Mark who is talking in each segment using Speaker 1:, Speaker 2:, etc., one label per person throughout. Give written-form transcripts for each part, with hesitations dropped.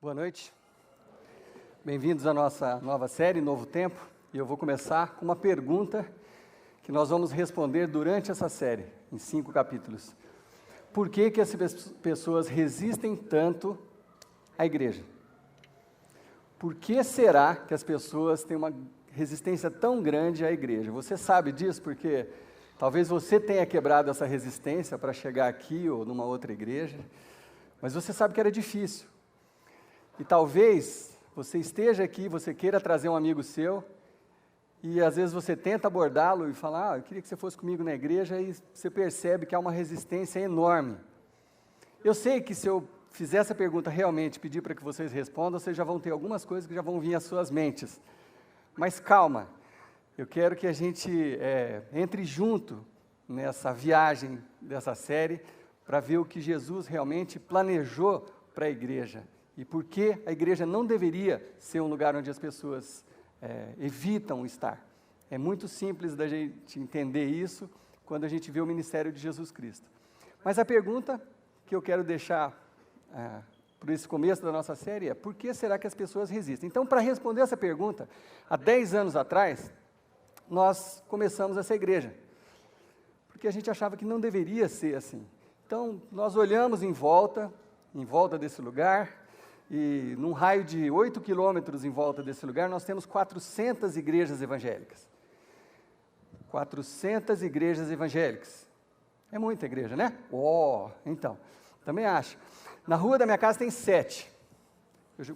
Speaker 1: Boa noite, bem-vindos à nossa nova série, Novo Tempo, e eu vou começar com uma pergunta que nós vamos responder durante essa série, em 5 capítulos. Por que que as pessoas resistem tanto à igreja? Por que será que as pessoas têm uma resistência tão grande à igreja? Você sabe disso porque talvez você tenha quebrado essa resistência para chegar aqui ou numa outra igreja, mas você sabe que era difícil. E talvez você esteja aqui, você queira trazer um amigo seu, e às vezes você tenta abordá-lo e falar, eu queria que você fosse comigo na igreja, e você percebe que há uma resistência enorme. Eu sei que se eu fizer essa pergunta realmente, pedir para que vocês respondam, vocês já vão ter algumas coisas que já vão vir às suas mentes. Mas calma, eu quero que a gente entre junto nessa viagem dessa série, para ver o que Jesus realmente planejou para a igreja. E por que a igreja não deveria ser um lugar onde as pessoas evitam estar. É muito simples da gente entender isso quando a gente vê o ministério de Jesus Cristo. Mas a pergunta que eu quero deixar por esse começo da nossa série é: por que será que as pessoas resistem? Então, para responder essa pergunta, há 10 anos atrás, nós começamos essa igreja, porque a gente achava que não deveria ser assim. Então, nós olhamos em volta desse lugar, e num raio de 8 quilômetros em volta desse lugar, nós temos 400 igrejas evangélicas. 400 igrejas evangélicas. É muita igreja, né? Então, também acho. Na rua da minha casa tem 7.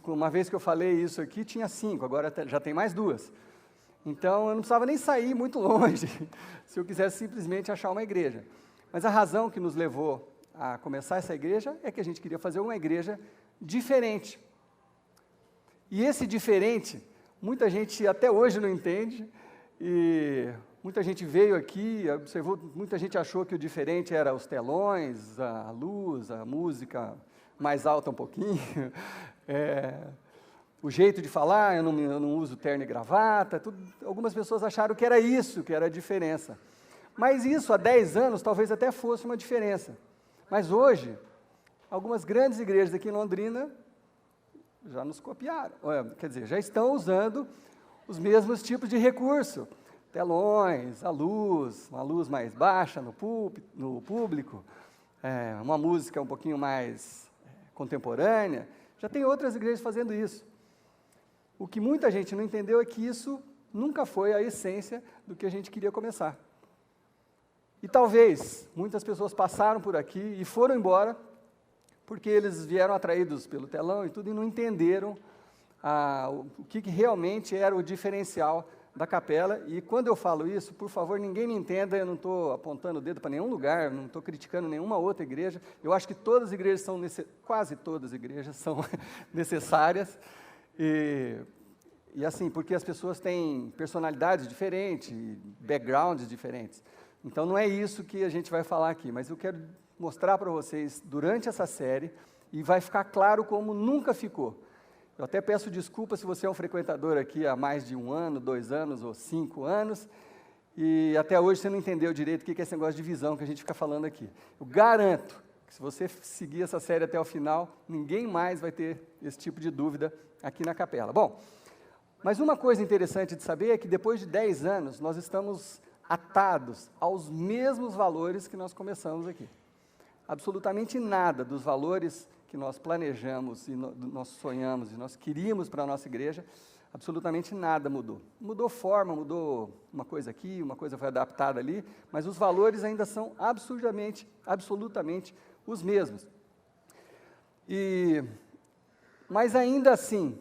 Speaker 1: Uma vez que eu falei isso aqui, tinha 5, agora já tem mais 2. Então, eu não precisava nem sair muito longe, se eu quisesse simplesmente achar uma igreja. Mas a razão que nos levou a começar essa igreja é que a gente queria fazer uma igreja diferente. E esse diferente, muita gente até hoje não entende, e muita gente veio aqui, observou, muita gente achou que o diferente era os telões, a luz, a música mais alta um pouquinho, o jeito de falar, eu não uso terno e gravata, algumas pessoas acharam que era isso, que era a diferença. Mas isso, há 10 anos, talvez até fosse uma diferença. Mas hoje, algumas grandes igrejas aqui em Londrina já nos copiaram, quer dizer, já estão usando os mesmos tipos de recurso, telões, a luz, uma luz mais baixa no público, uma música um pouquinho mais contemporânea, já tem outras igrejas fazendo isso. O que muita gente não entendeu é que isso nunca foi a essência do que a gente queria começar. E talvez muitas pessoas passaram por aqui e foram embora, porque eles vieram atraídos pelo telão e tudo, e não entenderam o que realmente era o diferencial da capela. E quando eu falo isso, por favor, ninguém me entenda, eu não estou apontando o dedo para nenhum lugar, não estou criticando nenhuma outra igreja. Eu acho que todas as igrejas quase todas as igrejas são necessárias, e assim, porque as pessoas têm personalidades diferentes, backgrounds diferentes. Então não é isso que a gente vai falar aqui, mas eu quero mostrar para vocês durante essa série, e vai ficar claro como nunca ficou. Eu até peço desculpa se você é um frequentador aqui há mais de 1 ano, 2 anos ou 5 anos, e até hoje você não entendeu direito o que é esse negócio de visão que a gente fica falando aqui. Eu garanto que se você seguir essa série até o final, ninguém mais vai ter esse tipo de dúvida aqui na capela. Bom, mas uma coisa interessante de saber é que depois de 10 anos, nós estamos atados aos mesmos valores que nós começamos aqui. Absolutamente nada dos valores que nós planejamos, e nós sonhamos, e nós queríamos para a nossa igreja, absolutamente nada mudou. Mudou forma, mudou uma coisa aqui, uma coisa foi adaptada ali, mas os valores ainda são absolutamente os mesmos. Mas ainda assim,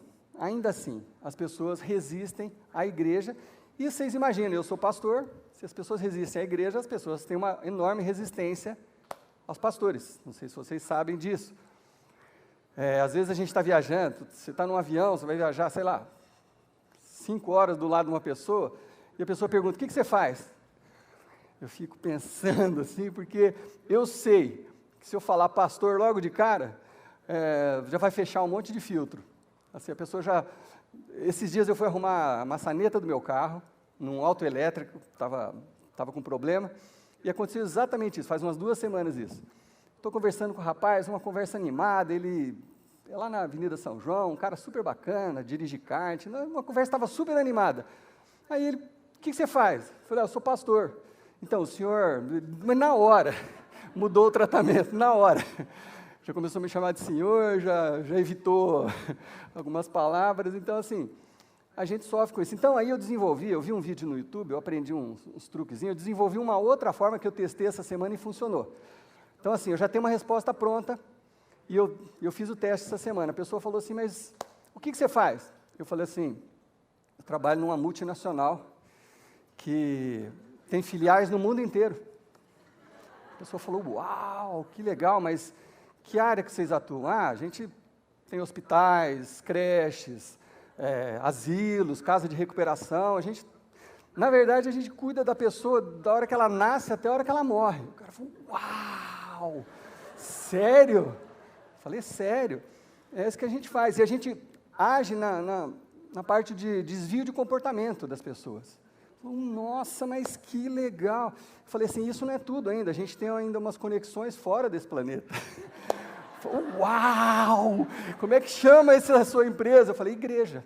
Speaker 1: as pessoas resistem à igreja, e vocês imaginam, eu sou pastor, se as pessoas resistem à igreja, as pessoas têm uma enorme resistência aos pastores. Não sei se vocês sabem disso. Às vezes a gente está viajando, você está num avião, você vai viajar, sei lá, 5 horas do lado de uma pessoa, e a pessoa pergunta, o que você faz? Eu fico pensando assim, porque eu sei que se eu falar pastor logo de cara, já vai fechar um monte de filtro. Assim, a pessoa já... Esses dias eu fui arrumar a maçaneta do meu carro, num autoelétrico, estava com problema, e aconteceu exatamente isso, faz umas 2 semanas isso. Estou conversando com o rapaz, uma conversa animada, ele é lá na Avenida São João, um cara super bacana, dirige kart, uma conversa estava super animada. Aí ele, o que você faz? Eu falei, eu sou pastor. Então, o senhor, mas na hora, mudou o tratamento, na hora. Já começou a me chamar de senhor, já evitou algumas palavras, então assim, a gente sofre com isso. Então aí eu vi um vídeo no YouTube, eu aprendi uns truquezinhos, eu desenvolvi uma outra forma que eu testei essa semana e funcionou. Então assim, eu já tenho uma resposta pronta, e eu fiz o teste essa semana. A pessoa falou assim, mas o que você faz? Eu falei assim, eu trabalho numa multinacional que tem filiais no mundo inteiro. A pessoa falou, uau, que legal, mas que área que vocês atuam? Ah, a gente tem hospitais, creches, asilos, casa de recuperação. Na verdade, a gente cuida da pessoa da hora que ela nasce até a hora que ela morre. O cara falou, uau, sério? Eu falei, sério, é isso que a gente faz. E a gente age na parte de desvio de comportamento das pessoas. Nossa, mas que legal. Eu falei assim, isso não é tudo ainda, a gente tem ainda umas conexões fora desse planeta. Uau! Como é que chama essa sua empresa? Eu falei, igreja.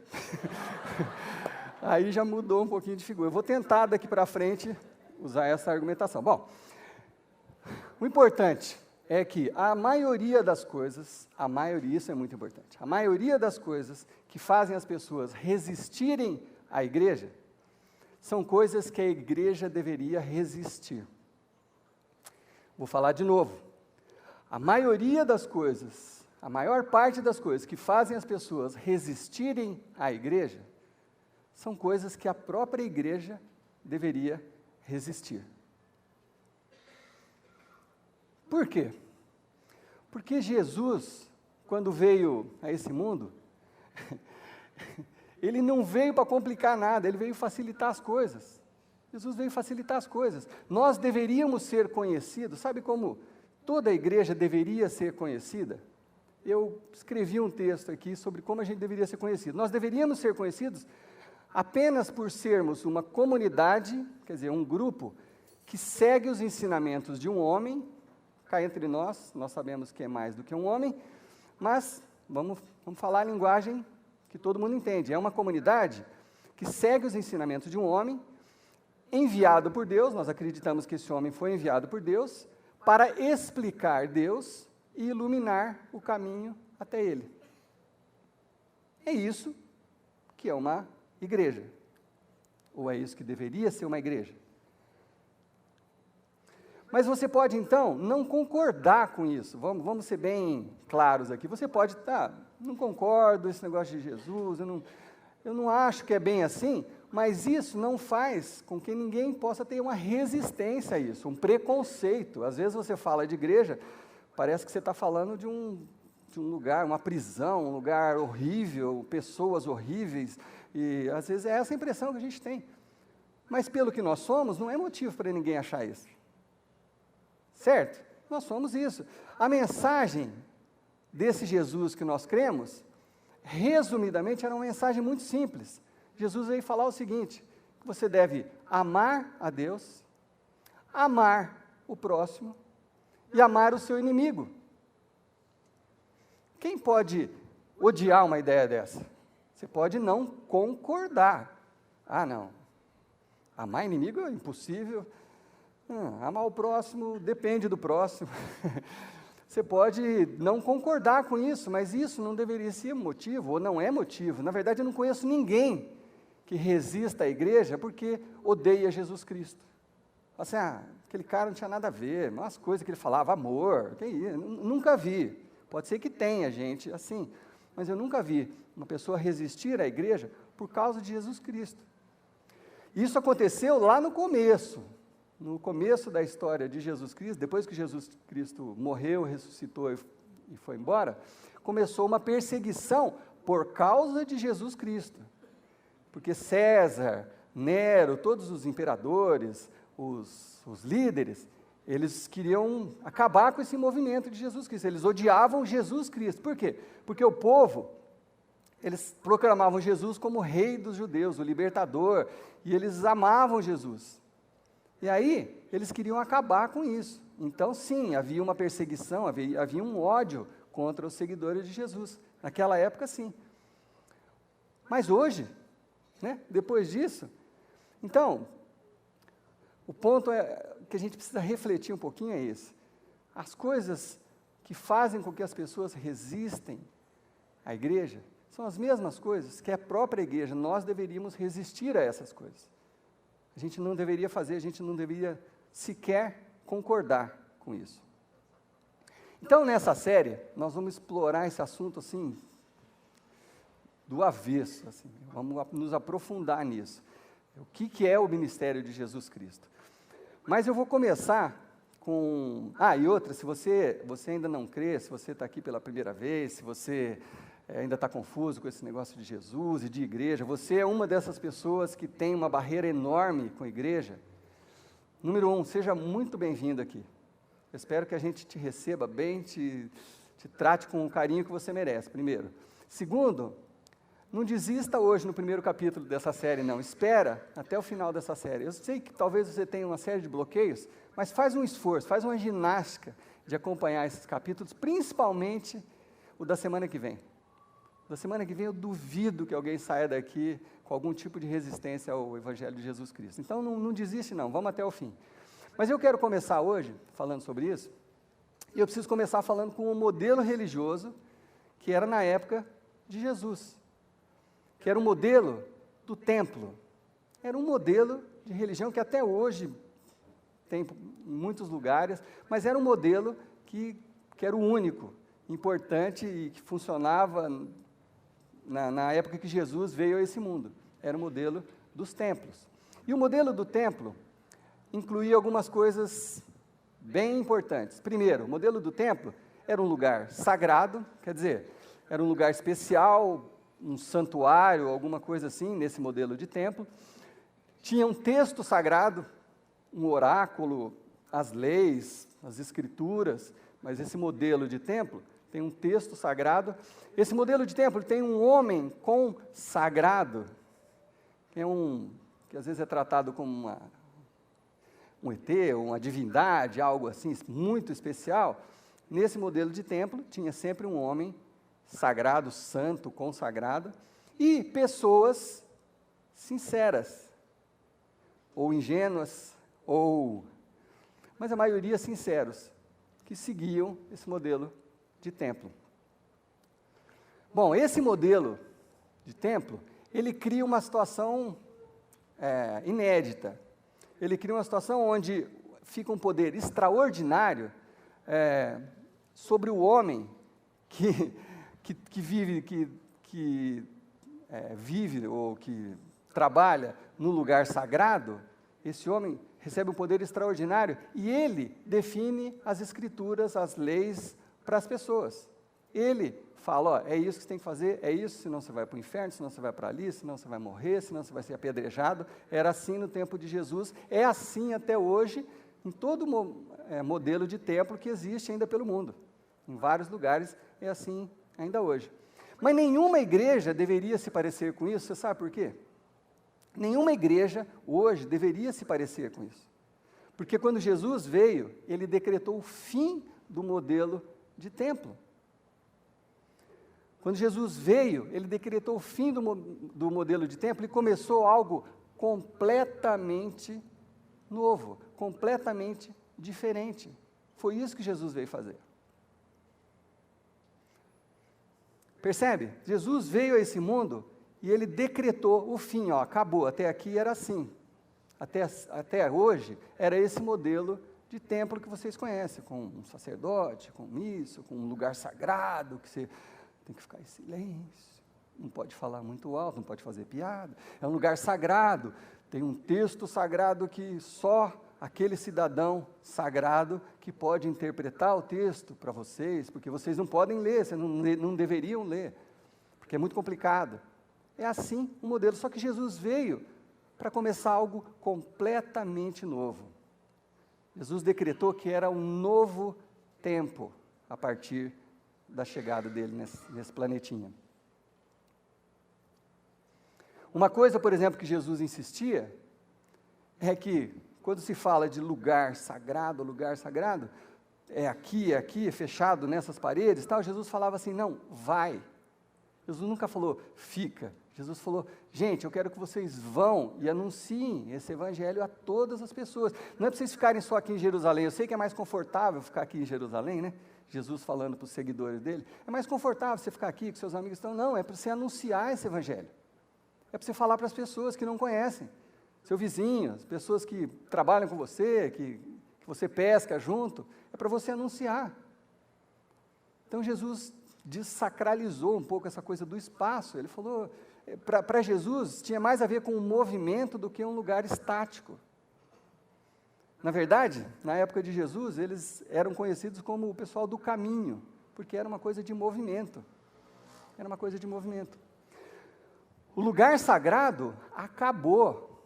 Speaker 1: Aí já mudou um pouquinho de figura. Eu vou tentar daqui para frente usar essa argumentação. Bom, o importante é que a maioria das coisas, isso é muito importante, a maioria das coisas que fazem as pessoas resistirem à igreja, são coisas que a igreja deveria resistir. Vou falar de novo. A maioria das coisas, a maior parte das coisas que fazem as pessoas resistirem à igreja, são coisas que a própria igreja deveria resistir. Por quê? Porque Jesus, quando veio a esse mundo, ele não veio para complicar nada, ele veio facilitar as coisas. Jesus veio facilitar as coisas. Nós deveríamos ser conhecidos, sabe como toda a igreja deveria ser conhecida? Eu escrevi um texto aqui sobre como a gente deveria ser conhecido. Nós deveríamos ser conhecidos apenas por sermos uma comunidade, quer dizer, um grupo, que segue os ensinamentos de um homem. Cá entre nós sabemos que é mais do que um homem, mas vamos falar a linguagem que todo mundo entende. É uma comunidade que segue os ensinamentos de um homem, enviado por Deus, nós acreditamos que esse homem foi enviado por Deus, para explicar Deus e iluminar o caminho até Ele. É isso que é uma igreja, ou é isso que deveria ser uma igreja. Mas você pode, então, não concordar com isso. Vamos ser bem claros aqui. Você pode, não concordo com esse negócio de Jesus, eu não acho que é bem assim, mas isso não faz com que ninguém possa ter uma resistência a isso, um preconceito. Às vezes você fala de igreja, parece que você está falando de um lugar, uma prisão, um lugar horrível, pessoas horríveis, e às vezes é essa a impressão que a gente tem. Mas pelo que nós somos, não é motivo para ninguém achar isso. Certo? Nós somos isso. A mensagem desse Jesus que nós cremos, resumidamente, era uma mensagem muito simples. Jesus veio falar o seguinte, que você deve amar a Deus, amar o próximo e amar o seu inimigo. Quem pode odiar uma ideia dessa? Você pode não concordar. Ah, não. Amar inimigo é impossível. Amar o próximo depende do próximo. Você pode não concordar com isso, mas isso não deveria ser motivo, ou não é motivo. Na verdade, eu não conheço ninguém que resista à igreja porque odeia Jesus Cristo. Assim, aquele cara não tinha nada a ver, umas coisas que ele falava, amor, que isso? Nunca vi. Pode ser que tenha gente assim, mas eu nunca vi uma pessoa resistir à igreja por causa de Jesus Cristo. Isso aconteceu lá no começo da história de Jesus Cristo, depois que Jesus Cristo morreu, ressuscitou e foi embora, começou uma perseguição por causa de Jesus Cristo. Porque César, Nero, todos os imperadores, os líderes, eles queriam acabar com esse movimento de Jesus Cristo, eles odiavam Jesus Cristo. Por quê? Porque o povo, eles proclamavam Jesus como rei dos judeus, o libertador, e eles amavam Jesus. E aí, eles queriam acabar com isso. Então, sim, havia uma perseguição, havia um ódio contra os seguidores de Jesus. Naquela época, sim. Mas hoje, né, depois disso, então, o ponto que a gente precisa refletir um pouquinho é esse. As coisas que fazem com que as pessoas resistem à igreja são as mesmas coisas que a própria igreja, nós deveríamos resistir a essas coisas. A gente não deveria fazer, a gente não deveria sequer concordar com isso. Então, nessa série, nós vamos explorar esse assunto assim, do avesso, assim, vamos nos aprofundar nisso. O que é o ministério de Jesus Cristo? Mas eu vou começar com... e outra, se você ainda não crê, se você está aqui pela primeira vez, se você ainda está confuso com esse negócio de Jesus e de igreja, você é uma dessas pessoas que tem uma barreira enorme com a igreja. Número 1, seja muito bem-vindo aqui. Eu espero que a gente te receba bem, te trate com o carinho que você merece, primeiro. Segundo, não desista hoje no primeiro capítulo dessa série, não. Espera até o final dessa série. Eu sei que talvez você tenha uma série de bloqueios, mas faz um esforço, faz uma ginástica de acompanhar esses capítulos, principalmente o da semana que vem. Da semana que vem eu duvido que alguém saia daqui com algum tipo de resistência ao Evangelho de Jesus Cristo. Então não desiste não, vamos até o fim. Mas eu quero começar hoje falando sobre isso, e eu preciso começar falando com um modelo religioso que era na época de Jesus, que era um modelo do templo. Era um modelo de religião que até hoje tem em muitos lugares, mas era um modelo que era o único, importante e que funcionava na época que Jesus veio a esse mundo. Era o modelo dos templos. E o modelo do templo incluía algumas coisas bem importantes. Primeiro, o modelo do templo era um lugar sagrado, quer dizer, era um lugar especial, um santuário, alguma coisa assim, nesse modelo de templo. Tinha um texto sagrado, um oráculo, as leis, as escrituras, mas esse modelo de templo tem um texto sagrado. Esse modelo de templo tem um homem consagrado, que às vezes é tratado como um ET, uma divindade, algo assim, muito especial. Nesse modelo de templo tinha sempre um homem sagrado, santo, consagrado, e pessoas sinceras, ou ingênuas, mas a maioria sinceros, que seguiam esse modelo de templo. Bom, esse modelo de templo, ele cria uma situação inédita. Ele cria uma situação onde fica um poder extraordinário sobre o homem que vive ou que trabalha no lugar sagrado. Esse homem recebe um poder extraordinário e ele define as escrituras, as leis para as pessoas. Ele fala, é isso que você tem que fazer, é isso, senão você vai para o inferno, senão você vai para ali, senão você vai morrer, senão você vai ser apedrejado. Era assim no tempo de Jesus, é assim até hoje, em todo modelo de templo que existe ainda pelo mundo. Em vários lugares é assim ainda hoje. Mas nenhuma igreja deveria se parecer com isso, você sabe por quê? Nenhuma igreja hoje deveria se parecer com isso. Porque quando Jesus veio, ele decretou o fim do modelo de templo. Quando Jesus veio, ele decretou o fim do modelo de templo e começou algo completamente novo, completamente diferente. Foi isso que Jesus veio fazer. Percebe? Jesus veio a esse mundo e ele decretou o fim, acabou, até aqui era assim. Até hoje era esse modelo de templo que vocês conhecem, com um sacerdote, com isso, com um lugar sagrado, que você tem que ficar em silêncio, não pode falar muito alto, não pode fazer piada. É um lugar sagrado, tem um texto sagrado que só aquele cidadão sagrado que pode interpretar o texto para vocês, porque vocês não podem ler, vocês não deveriam ler, porque é muito complicado. É assim o modelo, só que Jesus veio para começar algo completamente novo. Jesus decretou que era um novo tempo a partir da chegada dele nesse planetinha. Uma coisa, por exemplo, que Jesus insistia, é que, quando se fala de lugar sagrado, é aqui, é fechado nessas paredes, tal, Jesus falava assim, não, vai, Jesus nunca falou, fica. Jesus falou, gente, eu quero que vocês vão e anunciem esse evangelho a todas as pessoas. Não é para vocês ficarem só aqui em Jerusalém. Eu sei que é mais confortável ficar aqui em Jerusalém, né? Jesus falando para os seguidores dele. É mais confortável você ficar aqui, que seus amigos estão. Não, é para você anunciar esse evangelho. É para você falar para as pessoas que não conhecem. Seu vizinho, as pessoas que trabalham com você, que você pesca junto. É para você anunciar. Então Jesus desacralizou um pouco essa coisa do espaço. Ele falou, para Jesus tinha mais a ver com um movimento do que um lugar estático. Na verdade, na época de Jesus, eles eram conhecidos como o pessoal do caminho, porque era uma coisa de movimento. Era uma coisa de movimento. O lugar sagrado acabou,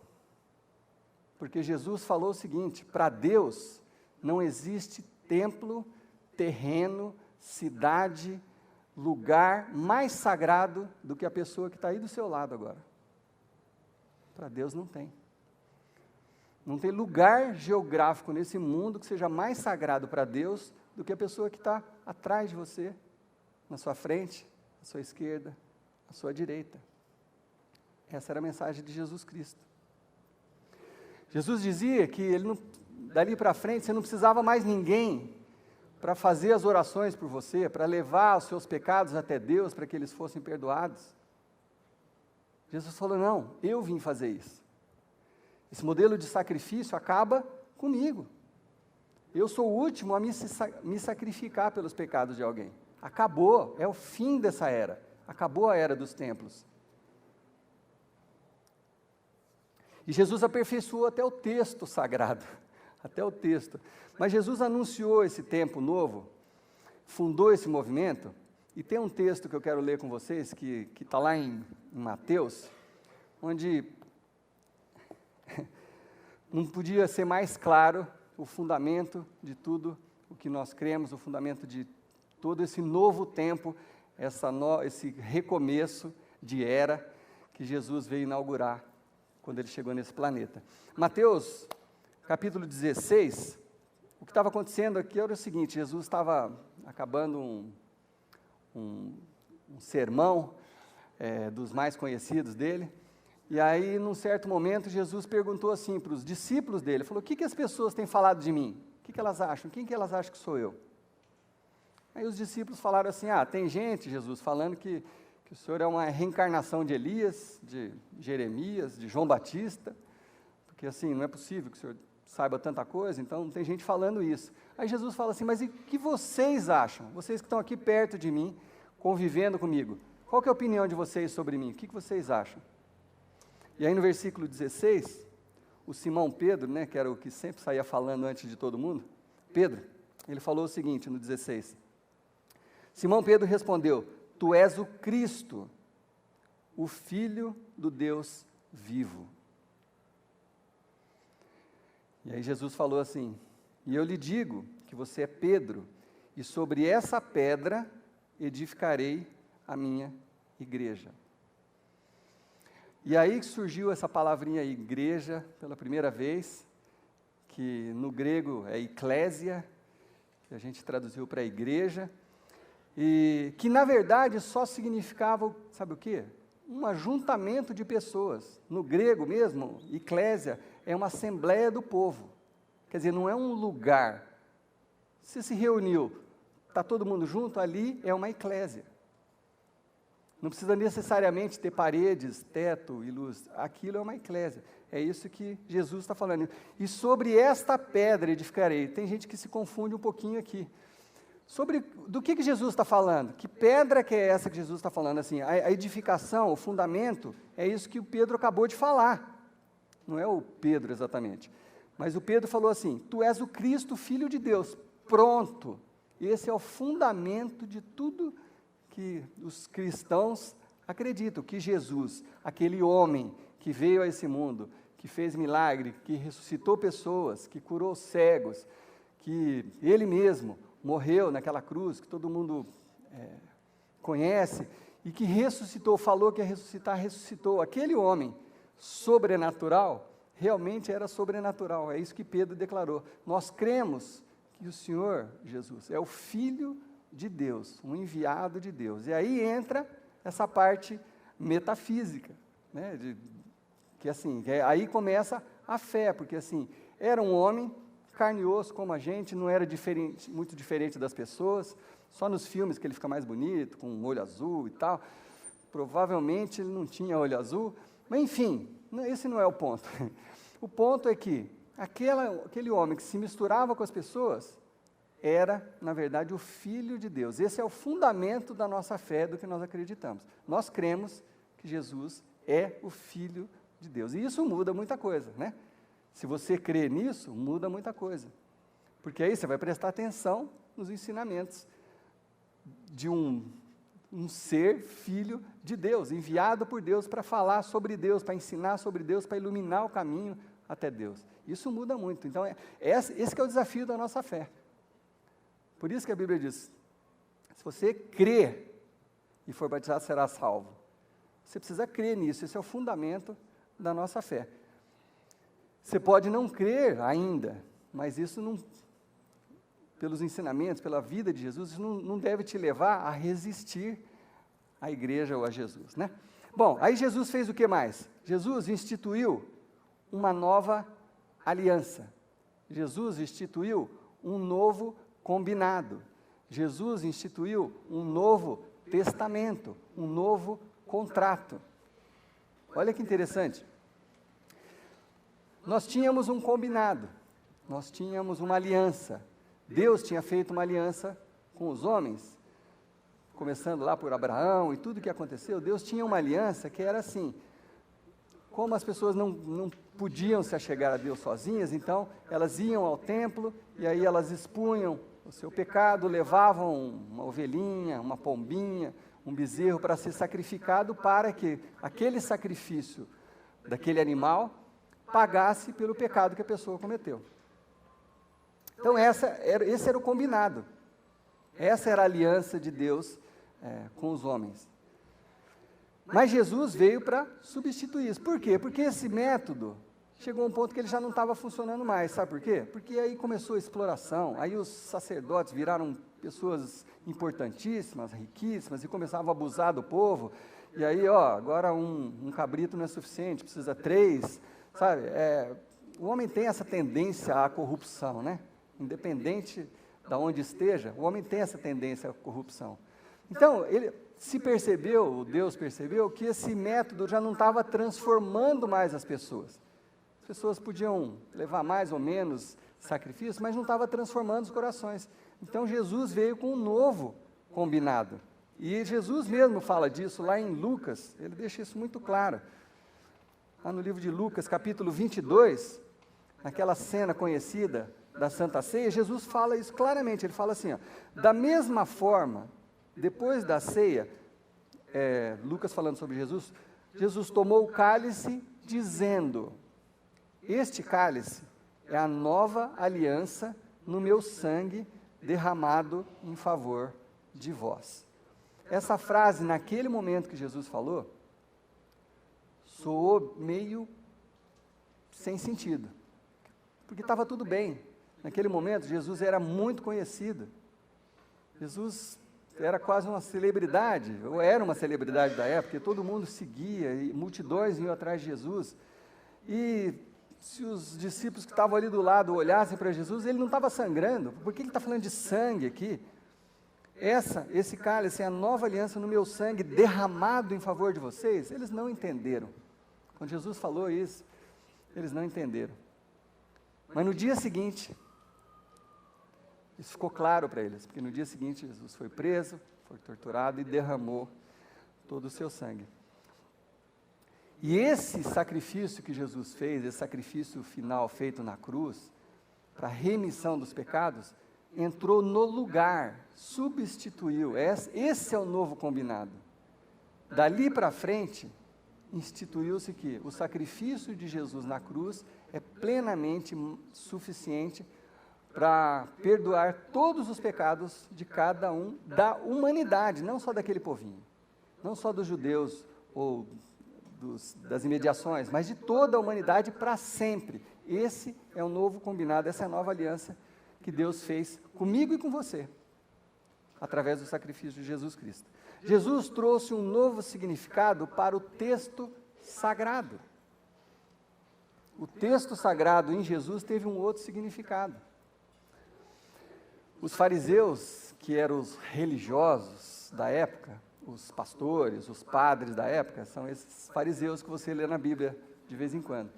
Speaker 1: porque Jesus falou o seguinte, para Deus não existe templo, terreno, cidade, lugar mais sagrado do que a pessoa que está aí do seu lado agora. Para Deus não tem. Não tem lugar geográfico nesse mundo que seja mais sagrado para Deus do que a pessoa que está atrás de você, na sua frente, à sua esquerda, à sua direita. Essa era a mensagem de Jesus Cristo. Jesus dizia que dali para frente você não precisava mais ninguém para fazer as orações por você, para levar os seus pecados até Deus, para que eles fossem perdoados. Jesus falou, não, eu vim fazer isso. Esse modelo de sacrifício acaba comigo. Eu sou o último a me sacrificar pelos pecados de alguém. Acabou, é o fim dessa era. Acabou a era dos templos. E Jesus aperfeiçoou até o texto sagrado, até o texto. Mas Jesus anunciou esse tempo novo, fundou esse movimento, e tem um texto que eu quero ler com vocês, que está lá em Mateus, onde não podia ser mais claro o fundamento de tudo o que nós cremos, o fundamento de todo esse novo tempo, esse recomeço de era que Jesus veio inaugurar quando ele chegou nesse planeta. Mateus, capítulo 16, o que estava acontecendo aqui era o seguinte, Jesus estava acabando um sermão dos mais conhecidos dele, e aí, num certo momento, Jesus perguntou assim para os discípulos dele, falou, o que as pessoas têm falado de mim? O que elas acham? Quem que elas acham que sou eu? Aí os discípulos falaram assim, tem gente, Jesus, falando que o Senhor é uma reencarnação de Elias, de Jeremias, de João Batista, porque assim, não é possível que o Senhor saiba tanta coisa, então tem gente falando isso. Aí Jesus fala assim, mas e o que vocês acham? Vocês que estão aqui perto de mim, convivendo comigo, qual que é a opinião de vocês sobre mim? O que vocês acham? E aí no versículo 16, o Simão Pedro, que era o que sempre saía falando antes de todo mundo, Pedro, ele falou o seguinte no 16, Simão Pedro respondeu, tu és o Cristo, o Filho do Deus vivo. E aí Jesus falou assim, e eu lhe digo que você é Pedro, e sobre essa pedra edificarei a minha igreja. E aí que surgiu essa palavrinha igreja pela primeira vez, que no grego é eclésia, que a gente traduziu para igreja, e que na verdade só significava, sabe o quê? Um ajuntamento de pessoas. No grego mesmo, eclésia é uma assembleia do povo, quer dizer, não é um lugar. Você se reuniu, está todo mundo junto, ali é uma eclésia. Não precisa necessariamente ter paredes, teto e luz. Aquilo é uma eclésia. É isso que Jesus está falando. E sobre esta pedra edificarei. Tem gente que se confunde um pouquinho aqui. Do que Jesus está falando? Que pedra que é essa que Jesus está falando? Assim, a edificação, o fundamento, é isso que o Pedro acabou de falar. Não é o Pedro exatamente. Mas o Pedro falou assim, tu és o Cristo, Filho de Deus. Pronto. Esse é o fundamento de tudo que os cristãos acreditam, que Jesus, aquele homem que veio a esse mundo, que fez milagre, que ressuscitou pessoas, que curou cegos, que ele mesmo morreu naquela cruz, que todo mundo conhece, e que ressuscitou, falou que ia ressuscitar, ressuscitou. Aquele homem sobrenatural, realmente era sobrenatural, é isso que Pedro declarou. Nós cremos que o Senhor, Jesus, é o Filho de Deus, um enviado de Deus. E aí entra essa parte metafísica, né? Aí começa a fé, porque assim, era um homem carne e osso como a gente, não era muito diferente das pessoas, só nos filmes que ele fica mais bonito, com um olho azul e tal, provavelmente ele não tinha olho azul, mas enfim, esse não é o ponto. O ponto é que aquele homem que se misturava com as pessoas, era, na verdade, o Filho de Deus. Esse é o fundamento da nossa fé, do que nós acreditamos. Nós cremos que Jesus é o Filho de Deus. E isso muda muita coisa, né? Se você crê nisso, muda muita coisa. Porque aí você vai prestar atenção nos ensinamentos de um ser filho de Deus, enviado por Deus para falar sobre Deus, para ensinar sobre Deus, para iluminar o caminho até Deus. Isso muda muito. Então, esse que é o desafio da nossa fé. Por isso que a Bíblia diz, se você crer e for batizado, será salvo. Você precisa crer nisso, esse é o fundamento da nossa fé. Você pode não crer ainda, mas isso não, pelos ensinamentos, pela vida de Jesus, isso não deve te levar a resistir à igreja ou a Jesus, né? Bom, aí Jesus fez o que mais? Jesus instituiu uma nova aliança. Jesus instituiu um novo combinado. Jesus instituiu um novo testamento, um novo contrato. Olha que interessante. Nós tínhamos um combinado, nós tínhamos uma aliança. Deus tinha feito uma aliança com os homens, começando lá por Abraão e tudo que aconteceu. Deus tinha uma aliança que era assim, como as pessoas não podiam se achegar a Deus sozinhas, então elas iam ao templo e aí elas expunham o seu pecado, levavam uma ovelhinha, uma pombinha, um bezerro para ser sacrificado, para que aquele sacrifício daquele animal pagasse pelo pecado que a pessoa cometeu. Então esse era o combinado, essa era a aliança de Deus com os homens. Mas Jesus veio para substituir isso. Por quê? Porque esse método chegou a um ponto que ele já não estava funcionando mais. Sabe por quê? Porque aí começou a exploração, aí os sacerdotes viraram pessoas importantíssimas, riquíssimas, e começavam a abusar do povo. E aí, agora um cabrito não é suficiente, precisa 3, sabe? O homem tem essa tendência à corrupção, né? Independente de onde esteja, o homem tem essa tendência à corrupção. Então, Deus percebeu que esse método já não estava transformando mais as pessoas. As pessoas podiam levar mais ou menos sacrifício, mas não estava transformando os corações. Então, Jesus veio com um novo combinado. E Jesus mesmo fala disso lá em Lucas, ele deixa isso muito claro. Lá no livro de Lucas, capítulo 22, naquela cena conhecida da Santa Ceia, Jesus fala isso claramente. Ele fala assim, da mesma forma, depois da ceia, Lucas falando sobre Jesus, Jesus tomou o cálice dizendo, este cálice é a nova aliança no meu sangue derramado em favor de vós. Essa frase, naquele momento que Jesus falou, soou meio sem sentido, porque estava tudo bem. Naquele momento, Jesus era muito conhecido. Jesus era quase uma celebridade, ou era uma celebridade da época, todo mundo seguia, e multidões iam atrás de Jesus. E se os discípulos que estavam ali do lado olhassem para Jesus, ele não estava sangrando. Por que ele está falando de sangue aqui? Esse cálice é a nova aliança no meu sangue, derramado em favor de vocês. Eles não entenderam. Quando Jesus falou isso, eles não entenderam. Mas no dia seguinte, isso ficou claro para eles, porque no dia seguinte Jesus foi preso, foi torturado e derramou todo o seu sangue. E esse sacrifício que Jesus fez, esse sacrifício final feito na cruz, para a remissão dos pecados, entrou no lugar, substituiu. Esse é o novo combinado. Dali para frente, instituiu-se que o sacrifício de Jesus na cruz é plenamente suficiente para perdoar todos os pecados de cada um da humanidade, não só daquele povinho, não só dos judeus ou das imediações, mas de toda a humanidade para sempre. Esse é o novo combinado, essa é a nova aliança que Deus fez comigo e com você, através do sacrifício de Jesus Cristo. Jesus trouxe um novo significado para o texto sagrado. O texto sagrado em Jesus teve um outro significado. Os fariseus, que eram os religiosos da época, os pastores, os padres da época, são esses fariseus que você lê na Bíblia de vez em quando.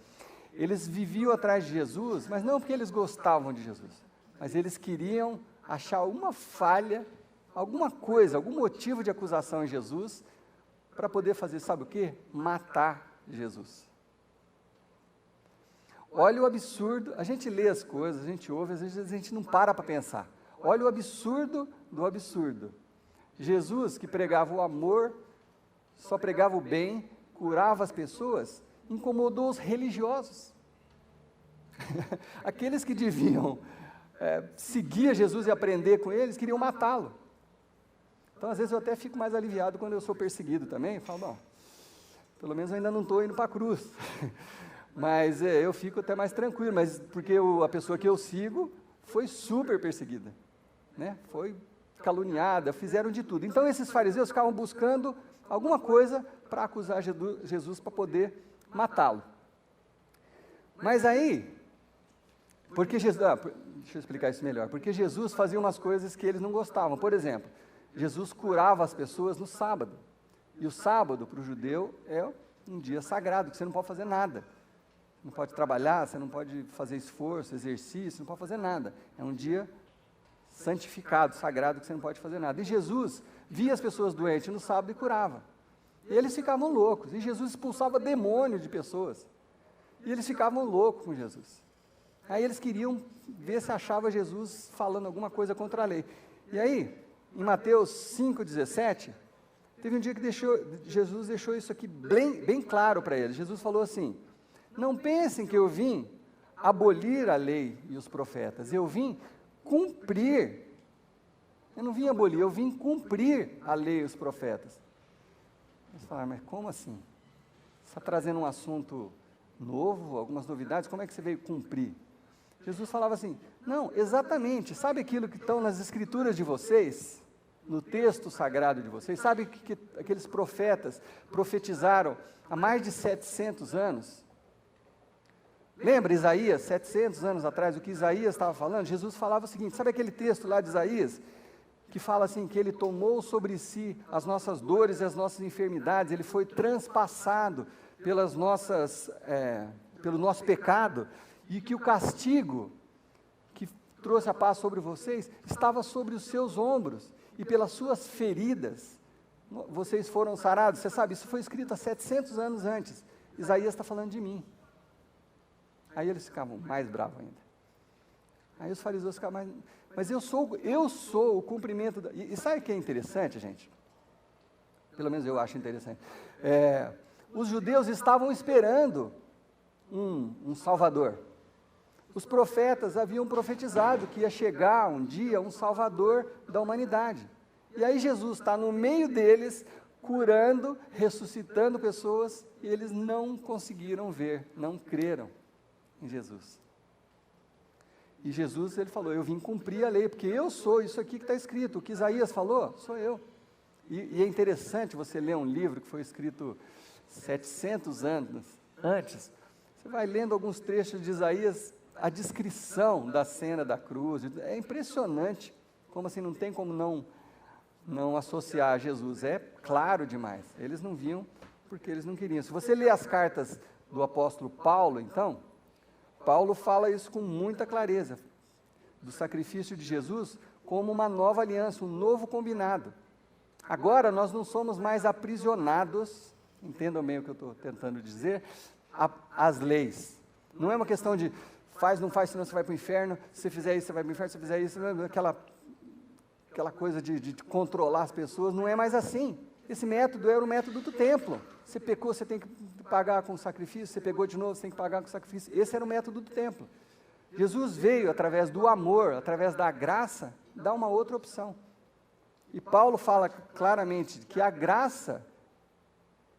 Speaker 1: Eles viviam atrás de Jesus, mas não porque eles gostavam de Jesus, mas eles queriam achar uma falha, alguma coisa, algum motivo de acusação em Jesus, para poder fazer, sabe o quê? Matar Jesus. Olha o absurdo, a gente lê as coisas, a gente ouve, às vezes a gente não para pensar. Olha o absurdo do absurdo. Jesus, que pregava o amor, só pregava o bem, curava as pessoas, incomodou os religiosos. Aqueles que deviam seguir Jesus e aprender com eles, queriam matá-lo. Então, às vezes, eu até fico mais aliviado quando eu sou perseguido também. Falo, bom, pelo menos eu ainda não estou indo para a cruz. Mas eu fico até mais tranquilo, mas porque a pessoa que eu sigo foi super perseguida, né? Foi caluniada, fizeram de tudo. Então, esses fariseus ficavam buscando alguma coisa para acusar Jesus para poder matá-lo. Mas aí, porque Jesus, deixa eu explicar isso melhor, porque Jesus fazia umas coisas que eles não gostavam. Por exemplo, Jesus curava as pessoas no sábado, e o sábado para o judeu é um dia sagrado, que você não pode fazer nada. Não pode trabalhar, você não pode fazer esforço, exercício, não pode fazer nada. É um dia santificado, sagrado, que você não pode fazer nada. E Jesus via as pessoas doentes no sábado e curava. E eles ficavam loucos, e Jesus expulsava demônio de pessoas. E eles ficavam loucos com Jesus. Aí eles queriam ver se achava Jesus falando alguma coisa contra a lei. E aí, em Mateus 5,17, teve um dia que Jesus deixou isso aqui bem claro para eles. Jesus falou assim: não pensem que eu vim abolir a lei e os profetas, eu vim cumprir. Eu não vim abolir, eu vim cumprir a lei e os profetas. Eles falaram, mas como assim? Você está trazendo um assunto novo, algumas novidades, como é que você veio cumprir? Jesus falava assim, não, exatamente, sabe aquilo que estão nas escrituras de vocês, no texto sagrado de vocês, sabe que aqueles profetas profetizaram há mais de 700 anos? Lembra Isaías, 700 anos atrás, o que Isaías estava falando? Jesus falava o seguinte, sabe aquele texto lá de Isaías, que fala assim, que ele tomou sobre si as nossas dores e as nossas enfermidades, ele foi transpassado pelo nosso pecado, e que o castigo que trouxe a paz sobre vocês, estava sobre os seus ombros, e pelas suas feridas, vocês foram sarados. Você sabe, isso foi escrito há 700 anos antes, Isaías está falando de mim. Aí eles ficavam mais bravos ainda. Aí os fariseus ficavam mais... Mas eu sou o cumprimento... E sabe o que é interessante, gente? Pelo menos eu acho interessante. Os judeus estavam esperando um Salvador. Os profetas haviam profetizado que ia chegar um dia um Salvador da humanidade. E aí Jesus está no meio deles, curando, ressuscitando pessoas, e eles não conseguiram ver, não creram em Jesus. E Jesus, ele falou, eu vim cumprir a lei, porque eu sou isso aqui que está escrito, o que Isaías falou, sou eu. E é interessante você ler um livro que foi escrito 700 anos antes, você vai lendo alguns trechos de Isaías, a descrição da cena da cruz, é impressionante, como assim, não tem como não associar a Jesus, é claro demais, eles não viam porque eles não queriam. Se você ler as cartas do apóstolo Paulo, então, Paulo fala isso com muita clareza, do sacrifício de Jesus como uma nova aliança, um novo combinado. Agora nós não somos mais aprisionados, entendam bem o que eu estou tentando dizer, às leis. Não é uma questão de faz, não faz, senão você vai para o inferno, se você fizer isso, você vai para o inferno, se você fizer isso, aquela coisa de controlar as pessoas, não é mais assim. Esse método era o método do templo. Você pecou, você tem que pagar com sacrifício, você pegou de novo, você tem que pagar com sacrifício. Esse era o método do templo. Jesus veio, através do amor, através da graça, dar uma outra opção. E Paulo fala claramente que a graça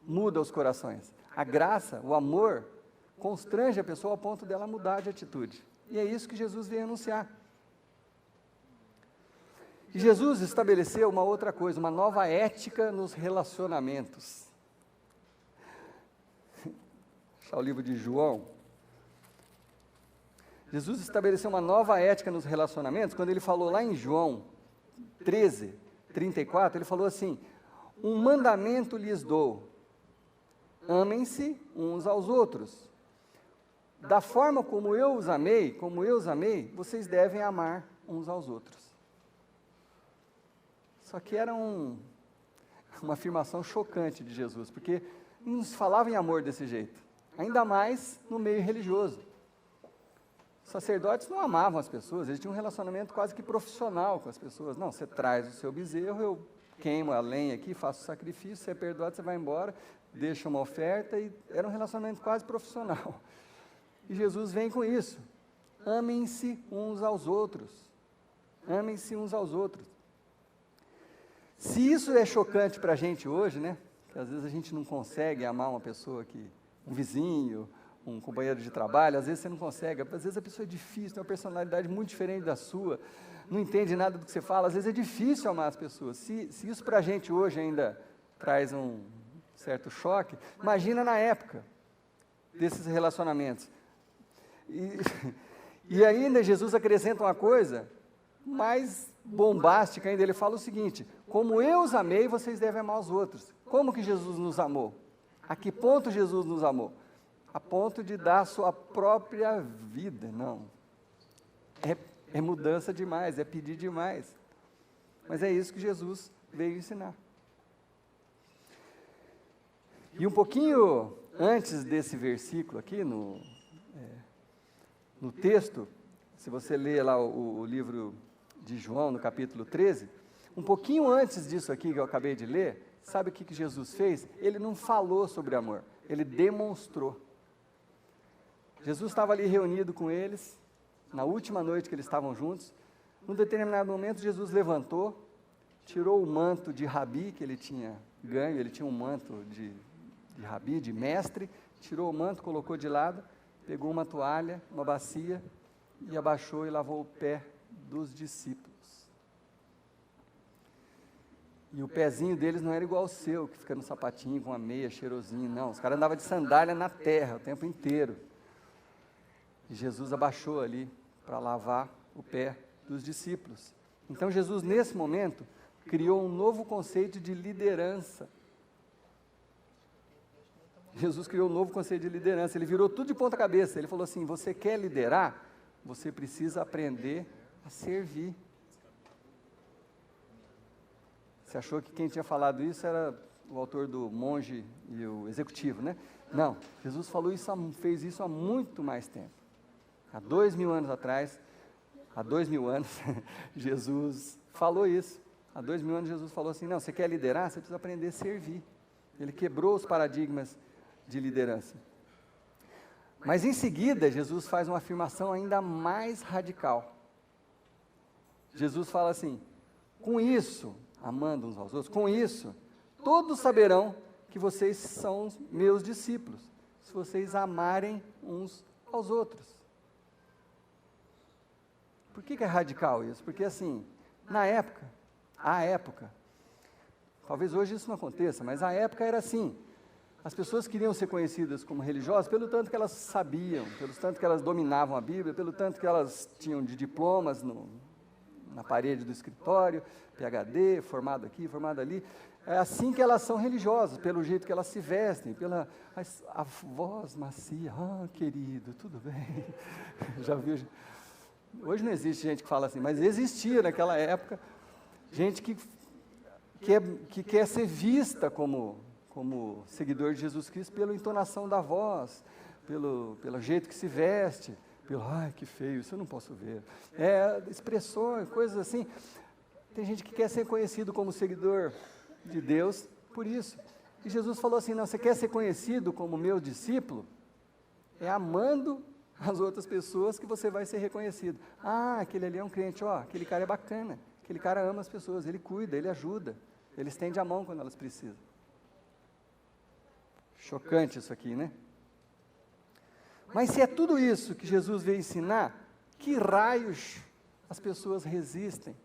Speaker 1: muda os corações. A graça, o amor, constrange a pessoa ao ponto dela mudar de atitude. E é isso que Jesus veio anunciar. E Jesus estabeleceu uma outra coisa, uma nova ética nos relacionamentos. Deixa o livro de João. Jesus estabeleceu uma nova ética nos relacionamentos, quando ele falou lá em João 13, 34, ele falou assim: um mandamento lhes dou, amem-se uns aos outros. Da forma como eu os amei, vocês devem amar uns aos outros. Só que era uma afirmação chocante de Jesus, porque não se falava em amor desse jeito, ainda mais no meio religioso. Os sacerdotes não amavam as pessoas, eles tinham um relacionamento quase que profissional com as pessoas. Não, você traz o seu bezerro, eu queimo a lenha aqui, faço o sacrifício, você é perdoado, você vai embora, deixa uma oferta, e era um relacionamento quase profissional. E Jesus vem com isso: amem-se uns aos outros, amem-se uns aos outros. Se isso é chocante para a gente hoje, né, que às vezes a gente não consegue amar uma pessoa um vizinho, um companheiro de trabalho, às vezes você não consegue, às vezes a pessoa é difícil, tem uma personalidade muito diferente da sua, não entende nada do que você fala, às vezes é difícil amar as pessoas. Se isso para a gente hoje ainda traz um certo choque, imagina na época desses relacionamentos. E ainda Jesus acrescenta uma coisa mais bombástica ainda, ele fala o seguinte: como eu os amei, vocês devem amar os outros. Como que Jesus nos amou? A que ponto Jesus nos amou? A ponto de dar a sua própria vida. Não. É mudança demais, é pedir demais. Mas é isso que Jesus veio ensinar. E um pouquinho antes desse versículo aqui, no texto, se você ler lá o livro de João, no capítulo 13, um pouquinho antes disso aqui que eu acabei de ler, sabe o que Jesus fez? Ele não falou sobre amor, ele demonstrou. Jesus estava ali reunido com eles, na última noite que eles estavam juntos. Num determinado momento, Jesus levantou, tirou o manto de rabi que ele tinha ganho, ele tinha um manto de rabi, de mestre, tirou o manto, colocou de lado, pegou uma toalha, uma bacia, e abaixou e lavou o pé dos discípulos. E o pezinho deles não era igual ao seu, que fica no sapatinho, com a meia, cheirosinho, não. Os caras andavam de sandália na terra o tempo inteiro. E Jesus abaixou ali para lavar o pé dos discípulos. Então Jesus, nesse momento, criou um novo conceito de liderança. Jesus criou um novo conceito de liderança, ele virou tudo de ponta cabeça. Ele falou assim: você quer liderar? Você precisa aprender a servir. Você achou que quem tinha falado isso era o autor do Monge e o Executivo, né? Não, Jesus fez isso há muito mais tempo. Há 2000 anos atrás, há 2000 anos, Jesus falou isso. Há 2000 anos Jesus falou assim: não, você quer liderar? Você precisa aprender a servir. Ele quebrou os paradigmas de liderança. Mas em seguida, Jesus faz uma afirmação ainda mais radical. Jesus fala assim: com isso, amando uns aos outros, com isso, todos saberão que vocês são meus discípulos, se vocês amarem uns aos outros. Por que é radical isso? Porque assim, à época, talvez hoje isso não aconteça, mas à época era assim: as pessoas queriam ser conhecidas como religiosas pelo tanto que elas sabiam, pelo tanto que elas dominavam a Bíblia, pelo tanto que elas tinham de diplomas na parede do escritório, PhD, formado aqui, formado ali. É assim que elas são religiosas, pelo jeito que elas se vestem, pela a voz macia: ah, querido, tudo bem? Já viu? Hoje não existe gente que fala assim, mas existia naquela época gente que quer ser vista como seguidor de Jesus Cristo pela entonação da voz, pelo jeito que se veste, ai, que feio, isso eu não posso ver. Expressões, coisas assim. Tem gente que quer ser conhecido como seguidor de Deus por isso. E Jesus falou assim: não, você quer ser conhecido como meu discípulo? É amando as outras pessoas que você vai ser reconhecido. Ah, aquele ali é um crente, aquele cara é bacana, aquele cara ama as pessoas, ele cuida, ele ajuda, ele estende a mão quando elas precisam. Chocante isso aqui, né? Mas se é tudo isso que Jesus veio ensinar, que raios as pessoas resistem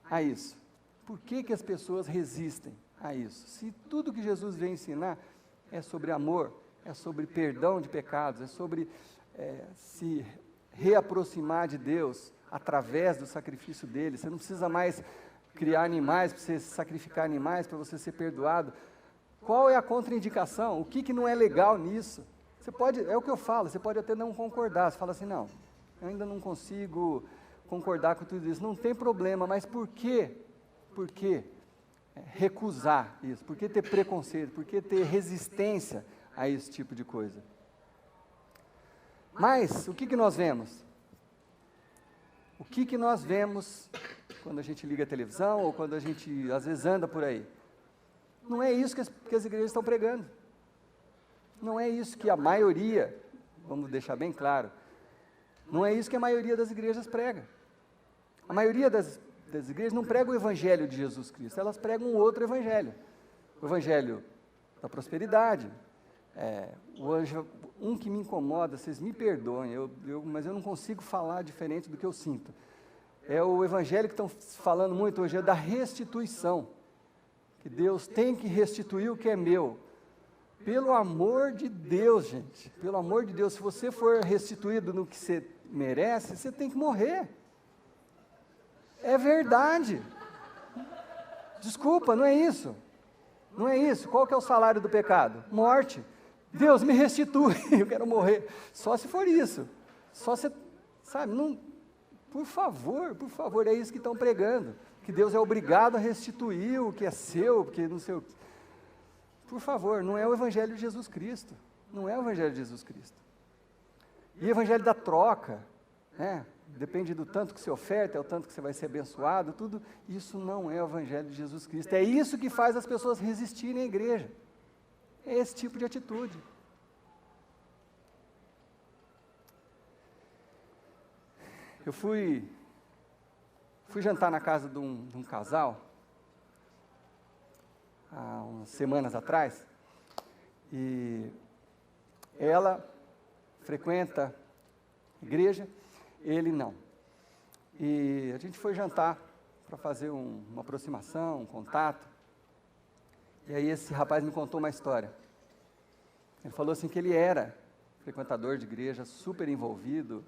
Speaker 1: a isso? Por que que as pessoas resistem a isso? Se tudo que Jesus vem ensinar é sobre amor, é sobre perdão de pecados, é sobre se reaproximar de Deus através do sacrifício dele. Você não precisa mais criar animais para você sacrificar animais para você ser perdoado. Qual é a contraindicação? O que que não é legal nisso? Você pode, é o que eu falo, você pode até não concordar. Você fala assim, não, eu ainda não consigo concordar com tudo isso. Não tem problema, mas por quê? Por que recusar isso? Por que ter preconceito? Por que ter resistência a esse tipo de coisa? Mas, o que que nós vemos? O que que nós vemos quando a gente liga a televisão ou quando a gente, às vezes, anda por aí? Não é isso que as igrejas estão pregando. Não é isso que a maioria, vamos deixar bem claro, não é isso que a maioria das igrejas prega. A maioria das igrejas não prega o evangelho de Jesus Cristo, elas pregam um outro evangelho. O evangelho da prosperidade. Um que me incomoda, vocês me perdoem, mas eu não consigo falar diferente do que eu sinto. É o evangelho que estão falando muito hoje, é da restituição. Que Deus tem que restituir o que é meu. Pelo amor de Deus, gente, pelo amor de Deus, se você for restituído no que você merece, você tem que morrer. É verdade. Desculpa, não é isso. Não é isso. Qual que é o salário do pecado? Morte. Deus, me restitui, eu quero morrer. Só se for isso. Só se, sabe, não, por favor, é isso que estão pregando. Que Deus é obrigado a restituir o que é seu, porque não sei o que. Por favor, não é o evangelho de Jesus Cristo. Não é o evangelho de Jesus Cristo. E o evangelho da troca, né? Depende do tanto que você oferta, é o tanto que você vai ser abençoado, tudo isso não é o evangelho de Jesus Cristo. É isso que faz as pessoas resistirem à igreja. É esse tipo de atitude. Eu fui jantar na casa de um casal, há umas semanas atrás, e ela frequenta a igreja, ele não. E a gente foi jantar para fazer uma aproximação, um contato. E aí esse rapaz me contou uma história. Ele falou assim que ele era frequentador de igreja, super envolvido,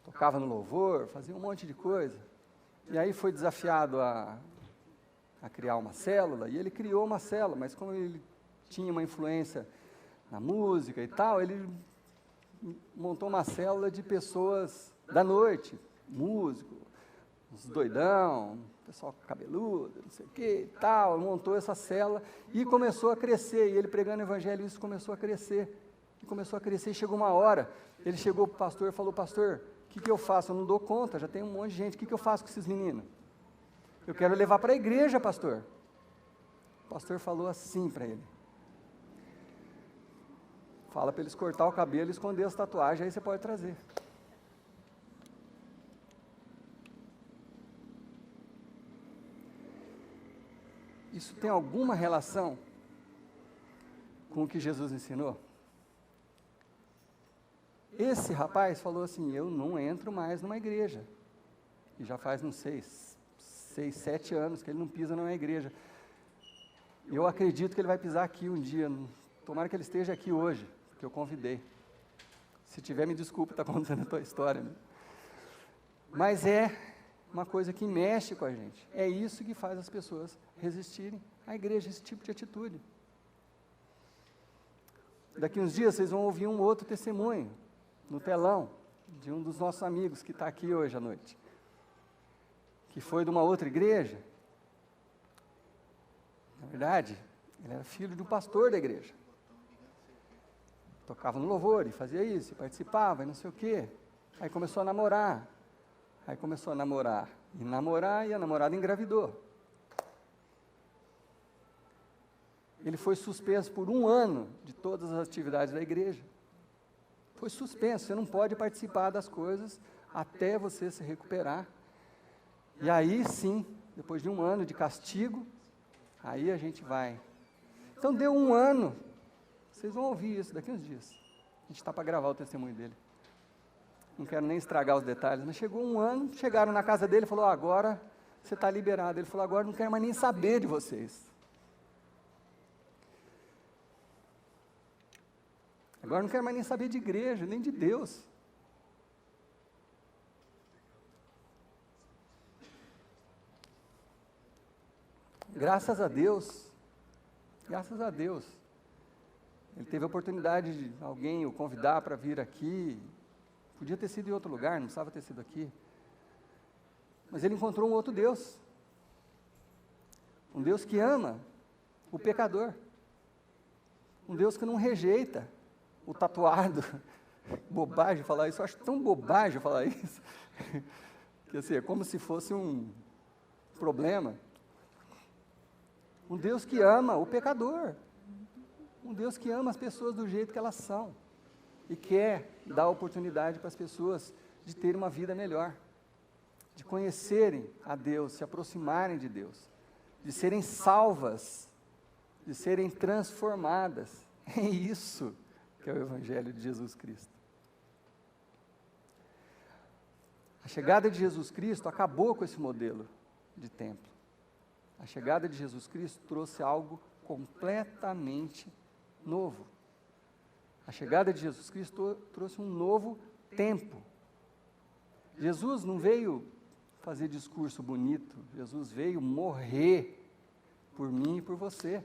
Speaker 1: tocava no louvor, fazia um monte de coisa. E aí foi desafiado a criar uma célula, e ele criou uma célula, mas como ele tinha uma influência na música e tal, ele montou uma célula de pessoas da noite, músico, uns doidão, pessoal cabeludo, não sei o que e tal, montou essa célula e começou a crescer, e ele pregando o evangelho, isso começou a crescer, e chegou uma hora, ele chegou para o pastor e falou, pastor, o que eu faço? Eu não dou conta, já tem um monte de gente, o que eu faço com esses meninos? Eu quero levar para a igreja, pastor. O pastor falou assim para ele, fala para eles cortar o cabelo e esconder as tatuagens, aí você pode trazer. Isso tem alguma relação com o que Jesus ensinou? Esse rapaz falou assim, eu não entro mais numa igreja. E já faz, não sei, 6, 7 anos que ele não pisa numa igreja. Eu acredito que ele vai pisar aqui um dia. Tomara que ele esteja aqui hoje, porque eu convidei. Se tiver, me desculpa, está contando a tua história. Né? Mas é uma coisa que mexe com a gente. É isso que faz as pessoas resistirem à igreja, esse tipo de atitude. Daqui uns dias vocês vão ouvir um outro testemunho no telão de um dos nossos amigos que está aqui hoje à noite, que foi de uma outra igreja. Na verdade, ele era filho de um pastor da igreja. Tocava no louvor e fazia isso, e participava e não sei o quê. Aí começou a namorar. Aí começou a namorar, e a namorada engravidou. Ele foi suspenso por 1 ano de todas as atividades da igreja. Foi suspenso, você não pode participar das coisas até você se recuperar. E aí sim, depois de 1 ano de castigo, aí a gente vai. Então deu 1 ano, vocês vão ouvir isso daqui uns dias. A gente está para gravar o testemunho dele. Não quero nem estragar os detalhes, mas chegou 1 ano, chegaram na casa dele e falou, agora você está liberado. Ele falou, agora não quero mais nem saber de vocês. Agora não quero mais nem saber de igreja, nem de Deus. Graças a Deus, graças a Deus. Ele teve a oportunidade de alguém o convidar para vir aqui. Podia ter sido em outro lugar, não precisava ter sido aqui. Mas ele encontrou um outro Deus. Um Deus que ama o pecador. Um Deus que não rejeita o tatuado. Bobagem falar isso, eu acho tão bobagem falar isso. Que assim, é como se fosse um problema. Um Deus que ama o pecador. Um Deus que ama as pessoas do jeito que elas são. E quer dar oportunidade para as pessoas de terem uma vida melhor. De conhecerem a Deus, se aproximarem de Deus. De serem salvas. De serem transformadas. É isso que é o Evangelho de Jesus Cristo. A chegada de Jesus Cristo acabou com esse modelo de templo. A chegada de Jesus Cristo trouxe algo completamente novo. A chegada de Jesus Cristo trouxe um novo tempo. Jesus não veio fazer discurso bonito, Jesus veio morrer por mim e por você,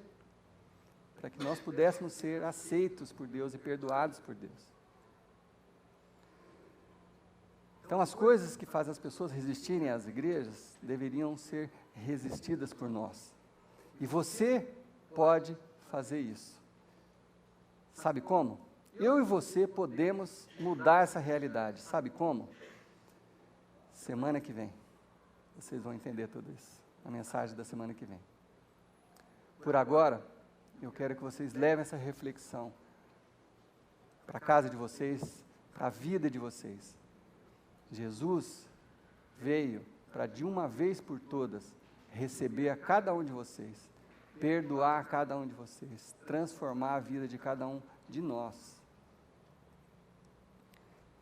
Speaker 1: para que nós pudéssemos ser aceitos por Deus e perdoados por Deus. Então, as coisas que fazem as pessoas resistirem às igrejas deveriam ser resistidas por nós. E você pode fazer isso. Sabe como? Eu e você podemos mudar essa realidade. Sabe como? Semana que vem. Vocês vão entender tudo isso. A mensagem da semana que vem. Por agora, eu quero que vocês levem essa reflexão para a casa de vocês, para a vida de vocês. Jesus veio para, de uma vez por todas, receber a cada um de vocês, perdoar a cada um de vocês, transformar a vida de cada um de nós.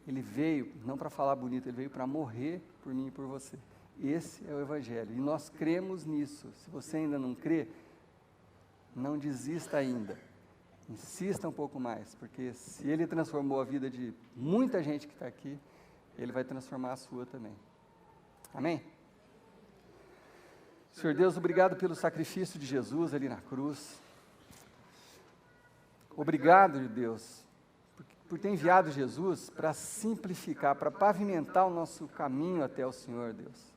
Speaker 1: Ele veio, não para falar bonito, ele veio para morrer por mim e por você. Esse é o Evangelho, e nós cremos nisso. Se você ainda não crê, não desista ainda. Insista um pouco mais, porque se ele transformou a vida de muita gente que está aqui, ele vai transformar a sua também. Amém? Senhor Deus, obrigado pelo sacrifício de Jesus ali na cruz. Obrigado, Deus, por ter enviado Jesus para simplificar, para pavimentar o nosso caminho até o Senhor, Deus.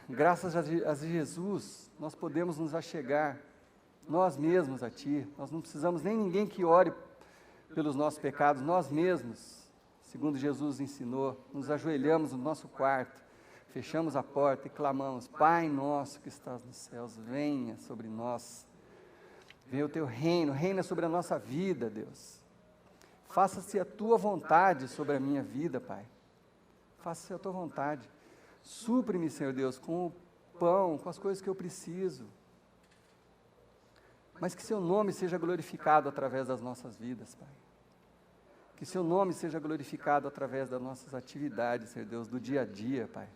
Speaker 1: Graças a Jesus, nós podemos nos achegar, nós mesmos a Ti. Nós não precisamos nem ninguém que ore pelos nossos pecados, nós mesmos, segundo Jesus ensinou, nos ajoelhamos no nosso quarto, fechamos a porta e clamamos: Pai nosso que estás nos céus, venha sobre nós. Venha o Teu reino, reina sobre a nossa vida, Deus. Faça-se a Tua vontade sobre a minha vida, Pai. Faça-se a Tua vontade. Supre-me, Senhor Deus, com o pão, com as coisas que eu preciso. Mas que Seu nome seja glorificado através das nossas vidas, Pai. Que Seu nome seja glorificado através das nossas atividades, Senhor Deus, do dia a dia, Pai.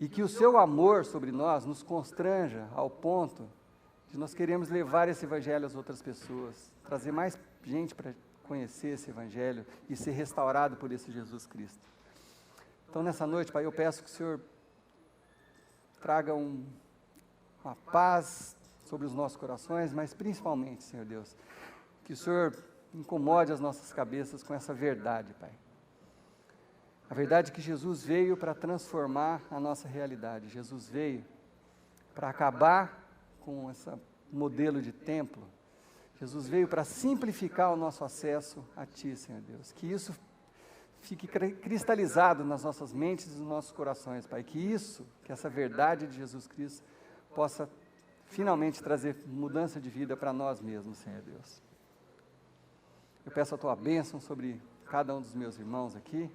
Speaker 1: E que o Seu amor sobre nós nos constranja ao ponto de nós queremos levar esse Evangelho às outras pessoas, trazer mais gente para conhecer esse Evangelho e ser restaurado por esse Jesus Cristo. Então, nessa noite, Pai, eu peço que o Senhor traga uma paz sobre os nossos corações, mas principalmente, Senhor Deus, que o Senhor incomode as nossas cabeças com essa verdade, Pai. A verdade é que Jesus veio para transformar a nossa realidade. Jesus veio para acabar com esse modelo de templo. Jesus veio para simplificar o nosso acesso a Ti, Senhor Deus. Que isso fique cristalizado nas nossas mentes e nos nossos corações, Pai. Que essa verdade de Jesus Cristo possa finalmente trazer mudança de vida para nós mesmos, Senhor Deus. Eu peço a Tua bênção sobre cada um dos meus irmãos aqui,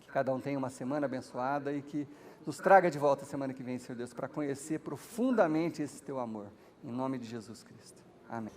Speaker 1: que cada um tenha uma semana abençoada e que nos traga de volta a semana que vem, Senhor Deus, para conhecer profundamente esse Teu amor, em nome de Jesus Cristo. Amém.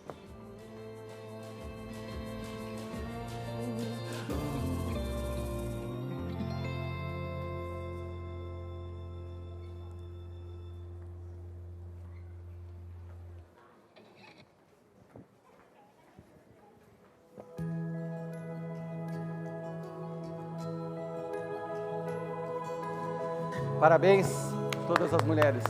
Speaker 1: Parabéns, todas as mulheres.